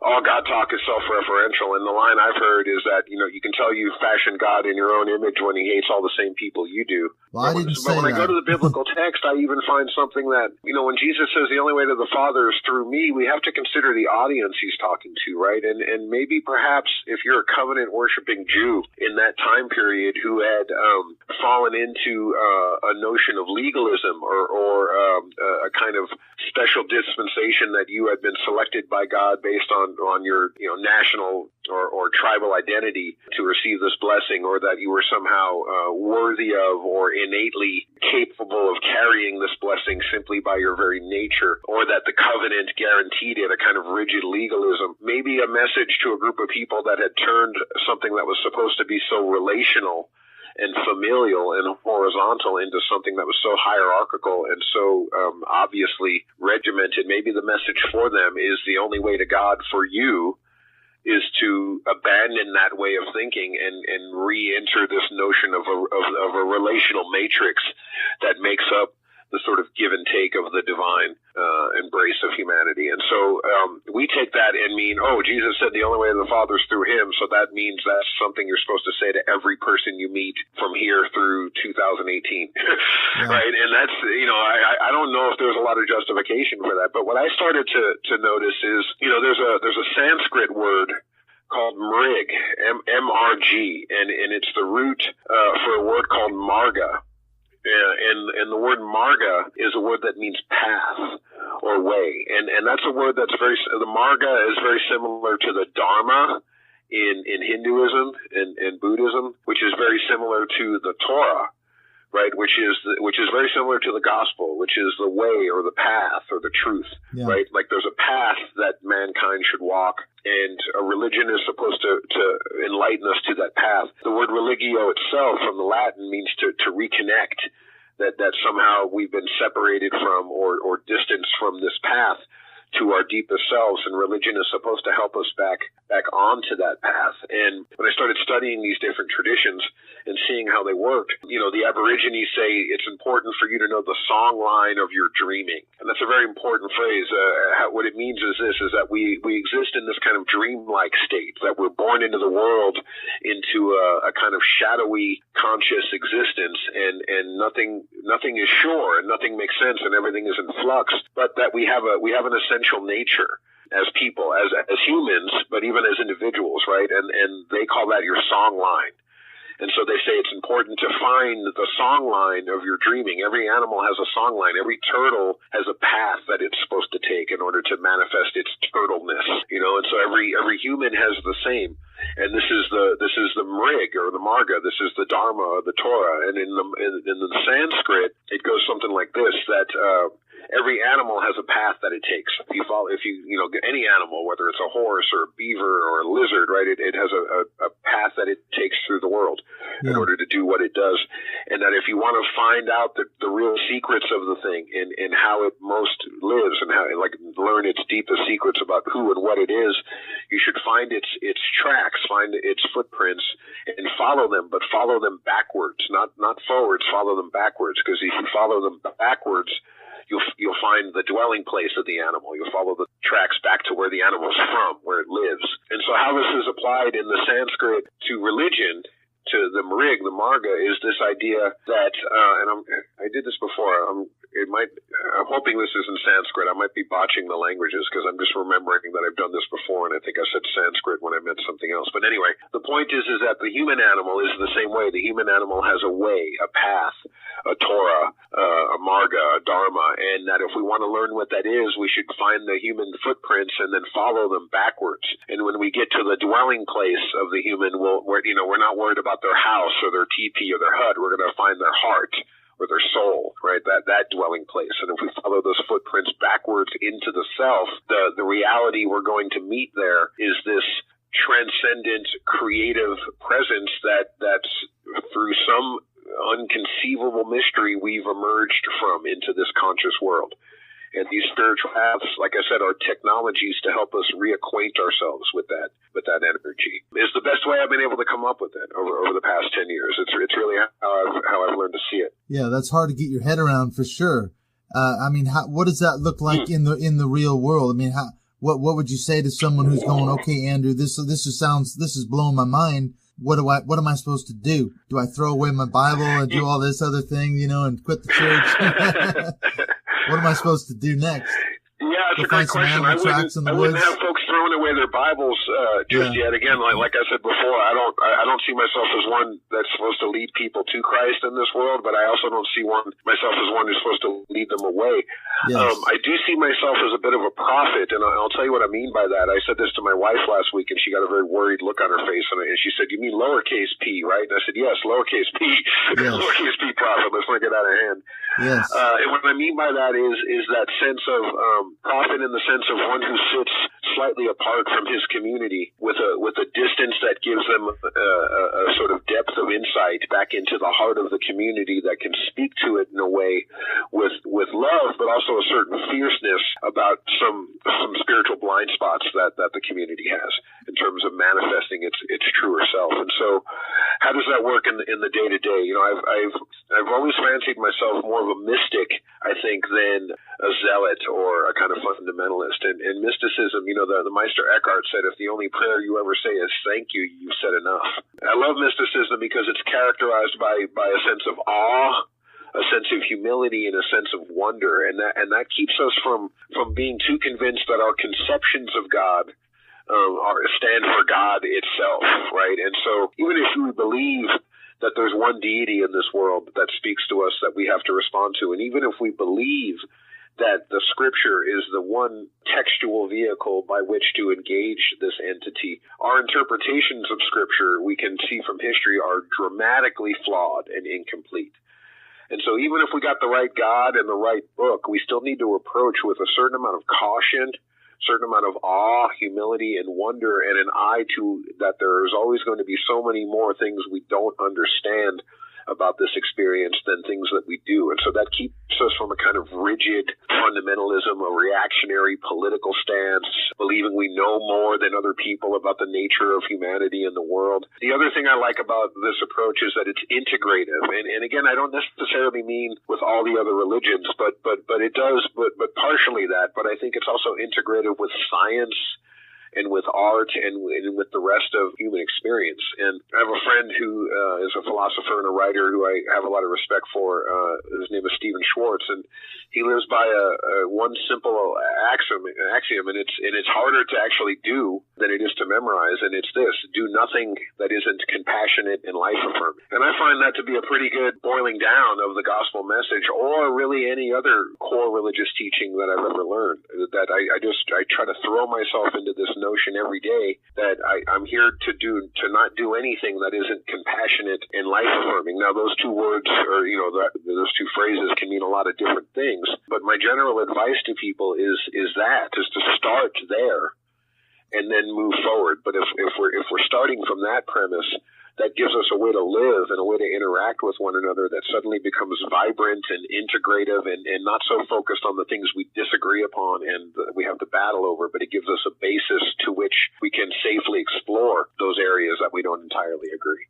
all God talk is self-referential, and the line I've heard is that, you can tell you fashioned God in your own image when he hates all the same people you do. Well, I didn't say that. But when I go to the biblical text, I even find something that, when Jesus says the only way to the Father is through me, we have to consider the audience he's talking to, right? And maybe perhaps if you're a covenant-worshiping Jew in that time period who had fallen into a notion of legalism or a kind of special dispensation that you had been selected by God based on your national or tribal identity to receive this blessing, or that you were somehow worthy of or innately capable of carrying this blessing simply by your very nature, or that the covenant guaranteed it, a kind of rigid legalism. Maybe a message to a group of people that had turned something that was supposed to be so relational and familial and horizontal into something that was so hierarchical and so obviously regimented. Maybe the message for them is the only way to God for you is to abandon that way of thinking and re-enter this notion of a relational matrix that makes up the sort of give and take of the divine embrace of humanity. And so we take that and mean, oh, Jesus said the only way to the Father is through him, so that means that's something you're supposed to say to every person you meet from here through 2018. Yeah. Right? And that's, I don't know if there's a lot of justification for that, but what I started to notice is, there's a Sanskrit word called mrig, M-R-G, and it's the root for a word called marga. And the word marga is a word that means path or way. And that's a word that's the marga is very similar to the dharma in Hinduism and Buddhism, which is very similar to the Torah, right? Which is very similar to the gospel, which is the way or the path or the truth, right? Like there's a path that mankind should walk, and a religion is supposed to enlighten us to that path. The word religio itself from the Latin means to reconnect, that somehow we've been separated from or distanced from this path to our deepest selves, and religion is supposed to help us back onto that path. And when I started studying these different traditions and seeing how they worked, the Aborigines say it's important for you to know the song line of your dreaming. And that's a very important phrase. What it means is that we exist in this kind of dreamlike state, that we're born into the world into a kind of shadowy conscious existence, and nothing is sure, and nothing makes sense, and everything is in flux, but that we have an essential nature as people, as humans, but even as individuals, right? And they call that your song line. And so they say it's important to find the song line of your dreaming. Every animal has a song line. Every turtle has a path that it's supposed to take in order to manifest its turtleness, and so every human has the same. And this is the mrig or the marga. This is the dharma, the Torah. And in the Sanskrit, it goes something like this: that every animal has a path that it takes. If you any animal, whether it's a horse or a beaver or a lizard, right? It has a path that it takes through the world in order to do what it does. And that if you want to find out the real secrets of the thing and how it most lives, and how learn its deepest secrets about who and what it is, you should find its tracks, find its footprints, and follow them, but follow them backwards, not forwards. Follow them backwards, because if you follow them backwards, you'll find the dwelling place of the animal. You'll follow the tracks back to where the animal's from, where it lives. And so how this is applied in the Sanskrit to religion, to the mrig, the marga, is this idea that, I did this before. I'm hoping this is in Sanskrit. I might be botching the languages because I'm just remembering that I've done this before, and I think I said Sanskrit when I meant something else. But anyway, the point is that the human animal is the same way. The human animal has a way, a path, a Torah, a marga, a dharma, and that if we want to learn what that is, we should find the human footprints and then follow them backwards. And when we get to the dwelling place of the human, we're not worried about their house or their teepee or their hut. We're going to find their heart or their soul, right? That dwelling place. And if we follow those footprints backwards into the self, the reality we're going to meet there is this transcendent creative presence that's through some unconceivable mystery we've emerged from into this conscious world. And these spiritual paths, like I said, are technologies to help us reacquaint ourselves with that energy. It's the best way I've been able to come up with it over the past 10 years. It's really how I've learned to see it. Yeah, that's hard to get your head around for sure. What does that look like in the real world? I mean, what would you say to someone who's going, okay, Andrew, this is blowing my mind. What am I supposed to do? Do I throw away my Bible and do all this other thing, and quit the church? What am I supposed to do next? Yeah, it's a great question. I wouldn't have folks throwing away their Bibles just yet. Again, like I said before, I don't see myself as one that's supposed to lead people to Christ in this world, but I also don't see myself as one who's supposed to lead them away. Yes. I do see myself as a bit of a prophet, and I'll tell you what I mean by that. I said this to my wife last week, and she got a very worried look on her face, and she said, "You mean lowercase p, right?" And I said, "Yes, lowercase p, yes. Lowercase p prophet. Let's not get out of hand." Yes. And what I mean by that is that sense of prophet in the sense of one who sits slightly apart from his community with a distance that gives them a sort of depth of insight back into the heart of the community that can speak to it in a way with love, but also a certain fierceness about some spiritual blind spots that the community has in terms of manifesting its truer self. And so how does that work in the day-to-day? You know, I've always fancied myself more of a mystic, I think, than a zealot or a kind of fundamentalist. And mysticism, you know, the Meister Eckhart said, if the only prayer you ever say is thank you, you've said enough. I love mysticism because it's characterized by a sense of awe, a sense of humility, and a sense of wonder. And that keeps us from being too convinced that our conceptions of God stand for God itself, right? And so even if we believe that there's one deity in this world that speaks to us that we have to respond to, and even if we believe that the scripture is the one textual vehicle by which to engage this entity, our interpretations of scripture, we can see from history, are dramatically flawed and incomplete. And so even if we got the right God and the right book, we still need to approach with a certain amount of caution, certain amount of awe, humility, and wonder, and an eye to that there's always going to be so many more things we don't understand about this experience than things that we do. And so that keeps us from a kind of rigid fundamentalism, a reactionary political stance, believing we know more than other people about the nature of humanity and the world. The other thing I like about this approach is that it's integrative. And again, I don't necessarily mean with all the other religions, but it does, but partially that. But I think it's also integrative with science and with art and with the rest of human experience. And I have a friend who is a philosopher and a writer who I have a lot of respect for. His name is Stephen Schwartz, and he lives by a one simple axiom, and it's harder to actually do than it is to memorize, and it's this: do nothing that isn't compassionate and life-affirming. And I find that to be a pretty good boiling down of the gospel message, or really any other core religious teaching that I've ever learned. That I try to throw myself into this notion every day that I'm here to not do anything that isn't compassionate and life-affirming. Now, those two words, or those two phrases, can mean a lot of different things. But my general advice to people is to start there and then move forward. But if we're starting from that premise, that gives us a way to live and a way to interact with one another that suddenly becomes vibrant and integrative and not so focused on the things we disagree upon and we have to battle over, but it gives us a basis to which we can safely explore those areas that we don't entirely agree.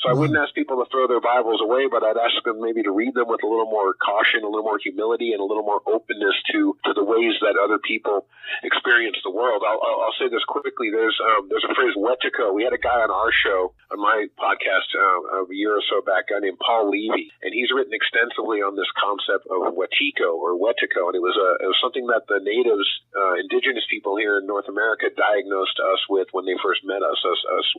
So I wouldn't ask people to throw their Bibles away, but I'd ask them maybe to read them with a little more caution, a little more humility, and a little more openness to the ways that other people experience the world. I'll say this quickly. There's a phrase, wetico. We had a guy on our show, on my podcast a year or so back, a guy named Paul Levy, and he's written extensively on this concept of wetico or wetico, and it was something that the natives, indigenous people here in North America, diagnosed us with when they first met us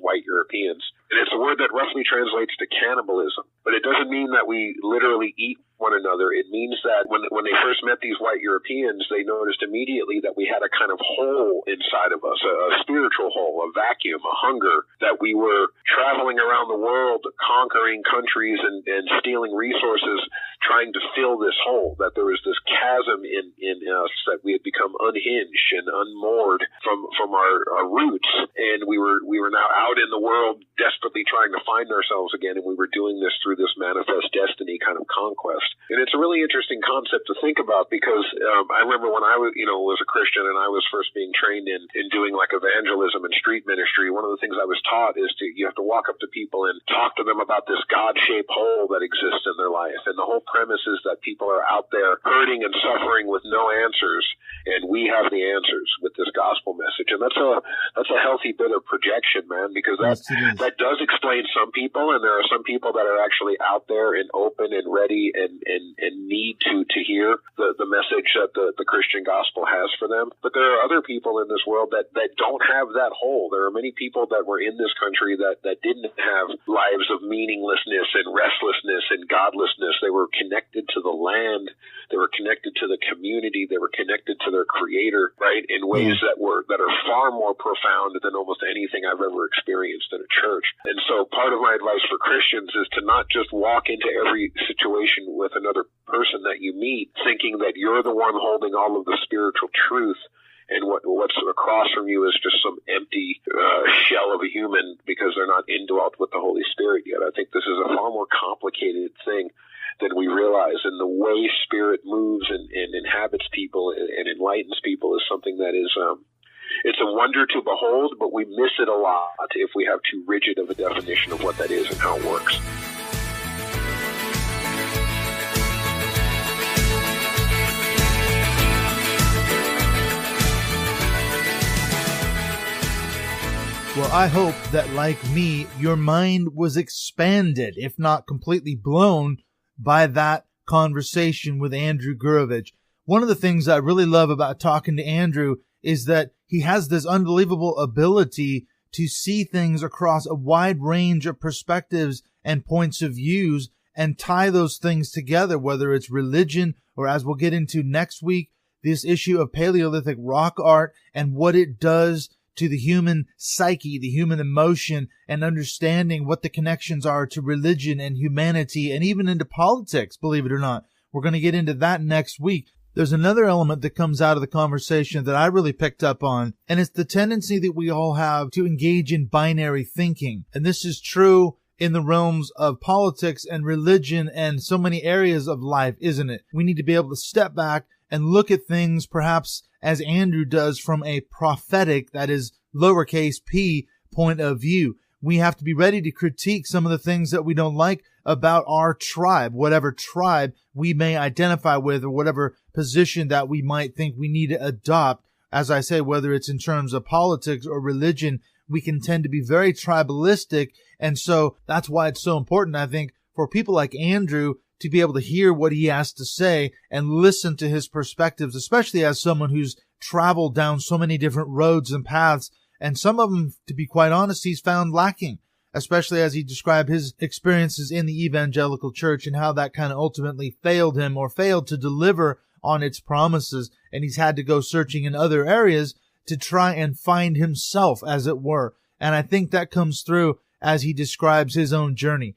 white Europeans. And it's a word that roughly translates to cannibalism, but it doesn't mean that we literally eat one another. It means that when they first met these white Europeans, they noticed immediately that we had a kind of hole inside of us, a spiritual hole, a vacuum, a hunger, that we were traveling around the world, conquering countries and stealing resources, trying to fill this hole, that there was this chasm in us, that we had become unhinged and unmoored from our roots, and we were now out in the world desperately trying to find ourselves again, and we were doing this through this manifest destiny kind of conquest. And it's a really interesting concept to think about because I remember when I was a Christian and I was first being trained in doing like evangelism and street ministry, one of the things I was taught is you have to walk up to people and talk to them about this God-shaped hole that exists in their life. And the whole premise is that people are out there hurting and suffering with no answers, and we have the answers with this gospel message. And that's a healthy bit of projection, man, because that does explain some people, and there are some people that are actually out there and open and ready and need to hear the message that the Christian gospel has for them. But there are other people in this world that don't have that hole. There are many people that were in this country that didn't have lives of meaninglessness and restlessness and godlessness. They were connected to the land. They were connected to the community. They were connected to their creator, right, in ways that are far more profound than almost anything I've ever experienced in a church. And so part of my advice for Christians is to not just walk into every situation with another person that you meet thinking that you're the one holding all of the spiritual truth and what's across from you is just some empty shell of a human because they're not indwelt with the Holy Spirit yet. I think this is a far more complicated thing than we realize, and the way Spirit moves and inhabits people and enlightens people is something that is it's a wonder to behold, but we miss it a lot if we have too rigid of a definition of what that is and how it works. Well, I hope that, like me, your mind was expanded, if not completely blown, by that conversation with Andrew Gurevich. One of the things I really love about talking to Andrew is that he has this unbelievable ability to see things across a wide range of perspectives and points of views and tie those things together, whether it's religion or, as we'll get into next week, this issue of Paleolithic rock art and what it does to the human psyche, the human emotion, and understanding what the connections are to religion and humanity and even into politics, believe it or not. We're going to get into that next week. There's another element that comes out of the conversation that I really picked up on, and it's the tendency that we all have to engage in binary thinking. And this is true in the realms of politics and religion and so many areas of life, isn't it? We need to be able to step back and look at things perhaps as Andrew does from a prophetic, that is lowercase p, point of view. We have to be ready to critique some of the things that we don't like about our tribe, whatever tribe we may identify with or whatever position that we might think we need to adopt. As I say, whether it's in terms of politics or religion, we can tend to be very tribalistic. And so that's why it's so important, I think, for people like Andrew to be able to hear what he has to say and listen to his perspectives, especially as someone who's traveled down so many different roads and paths. And some of them, to be quite honest, he's found lacking, especially as he described his experiences in the evangelical church and how that kind of ultimately failed him or failed to deliver on its promises. And he's had to go searching in other areas to try and find himself, as it were. And I think that comes through as he describes his own journey.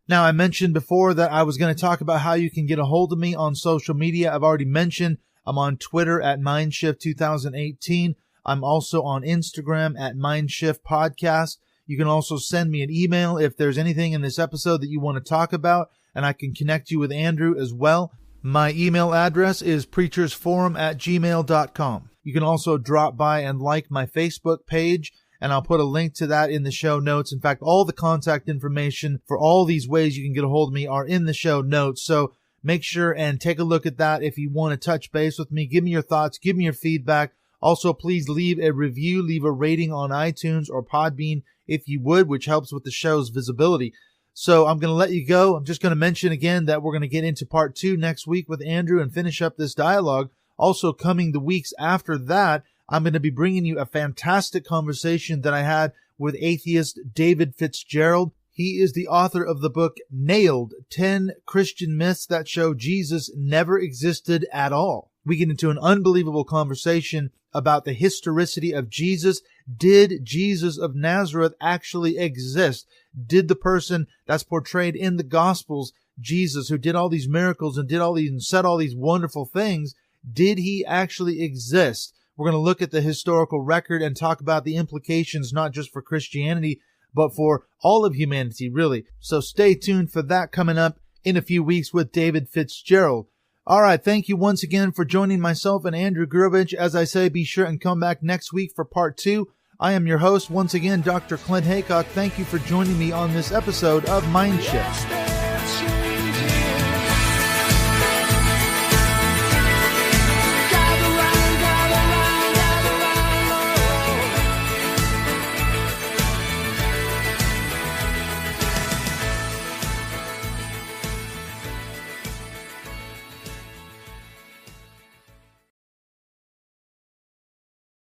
Now, I mentioned before that I was going to talk about how you can get a hold of me on social media. I've already mentioned I'm on Twitter at Mindshift2018. I'm also on Instagram at Mindshift Podcast. You can also send me an email if there's anything in this episode that you want to talk about, and I can connect you with Andrew as well. My email address is preachersforum@gmail.com. You can also drop by and like my Facebook page, and I'll put a link to that in the show notes. In fact, all the contact information for all these ways you can get a hold of me are in the show notes. So make sure and take a look at that if you want to touch base with me. Give me your thoughts. Give me your feedback. Also, please leave a review, leave a rating on iTunes or Podbean if you would, which helps with the show's visibility. So I'm going to let you go. I'm just going to mention again that we're going to get into part 2 next week with Andrew and finish up this dialogue. Also, coming the weeks after that, I'm going to be bringing you a fantastic conversation that I had with atheist David Fitzgerald. He is the author of the book Nailed, 10 Christian Myths That Show Jesus Never Existed at All. We get into an unbelievable conversation about the historicity of Jesus. Did Jesus of Nazareth actually exist? Did the person that's portrayed in the Gospels, Jesus, who did all these miracles and did all these and said all these wonderful things, did he actually exist? We're going to look at the historical record and talk about the implications, not just for Christianity, but for all of humanity, really. So stay tuned for that coming up in a few weeks with David Fitzgerald. All right, thank you once again for joining myself and Andrew Gurevich. As I say, be sure and come back next week for part 2. I am your host, once again, Dr. Clint Haycock. Thank you for joining me on this episode of Mindshift.